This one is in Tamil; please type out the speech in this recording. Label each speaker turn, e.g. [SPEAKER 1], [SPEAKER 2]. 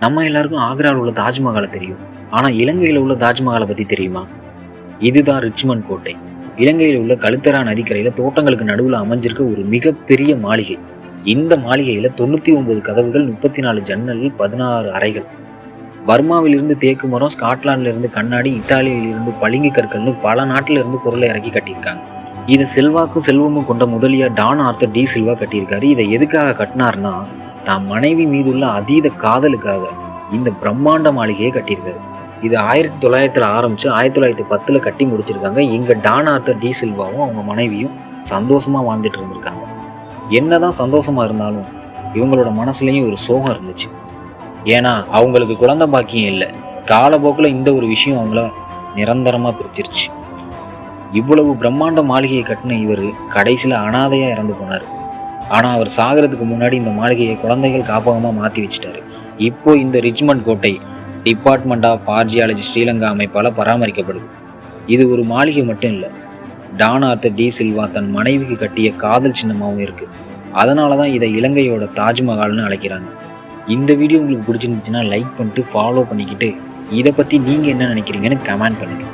[SPEAKER 1] நம்ம எல்லாருக்கும் ஆக்ராவில் உள்ள தாஜ்மஹாலை தெரியும். ஆனால் இலங்கையில் உள்ள தாஜ்மஹாலை பற்றி தெரியுமா? இதுதான் ரிச்மண்ட் கோட்டை. இலங்கையில் உள்ள கழுத்தரா நதிக்கரையில் தோட்டங்களுக்கு நடுவில் அமைஞ்சிருக்க ஒரு மிகப்பெரிய மாளிகை. இந்த மாளிகையில் 99 கதவுகள், 34 ஜன்னல்கள், 16 அறைகள். பர்மாவிலிருந்து தேக்கு மரம், ஸ்காட்லாண்டிலிருந்து கண்ணாடி, இத்தாலியிலிருந்து பளிங்கு கற்கள்னு பல நாட்டிலிருந்து பொருளை இறக்கி கட்டியிருக்காங்க. இதை செல்வாக்கும் செல்வமும் கொண்ட முதலியார் டான் ஆர்த்தர் டி சில்வா கட்டியிருக்காரு. இதை எதுக்காக கட்டினார்னா, தான் மனைவி மீதுள்ள அதீத காதலுக்காக இந்த பிரம்மாண்ட மாளிகையை கட்டியிருக்காரு. இது 1900 ஆரம்பித்து 1910 கட்டி முடிச்சிருக்காங்க. இங்கே டான் ஆர்த்தர் டி சில்வாவும் அவங்க மனைவியும் சந்தோஷமாக வாழ்ந்துட்டு இருந்திருக்காங்க. என்னதான் சந்தோஷமாக இருந்தாலும் இவங்களோட மனசுலேயும் ஒரு சோகம் இருந்துச்சு. ஏன்னா அவங்களுக்கு குழந்தை பாக்கியம் இல்லை. காலப்போக்கில் இந்த ஒரு விஷயம் அவங்கள நிரந்தரமாக பிரிச்சிருச்சு. இவ்வளவு பிரம்மாண்ட மாளிகையை கட்டின இவர் கடைசியில் அனாதையாக இறந்து போனார். ஆனால் அவர் சாகிறதுக்கு முன்னாடி இந்த மாளிகையை குழந்தைகள் காப்பகமாக மாற்றி வச்சுட்டாரு. இப்போ இந்த ரிச்மண்ட் கோட்டை டிபார்ட்மெண்ட் ஆஃப் ஆர்ஜியாலஜி ஸ்ரீலங்கா அமைப்பால் பராமரிக்கப்படுது. இது ஒரு மாளிகை மட்டும் இல்லை, டான் ஆர்த்தர் டி சில்வா தன் மனைவிக்கு கட்டிய காதல் சின்னமாகவும் இருக்குது. அதனால தான் இதை இலங்கையோட தாஜ்மஹால்னு அழைக்கிறாங்க. இந்த வீடியோ உங்களுக்கு பிடிச்சிருந்துச்சுன்னா லைக் பண்ணிட்டு ஃபாலோ பண்ணிக்கிட்டு இதை பற்றி நீங்கள் என்ன நினைக்கிறீங்கன்னு கமெண்ட் பண்ணுங்கள்.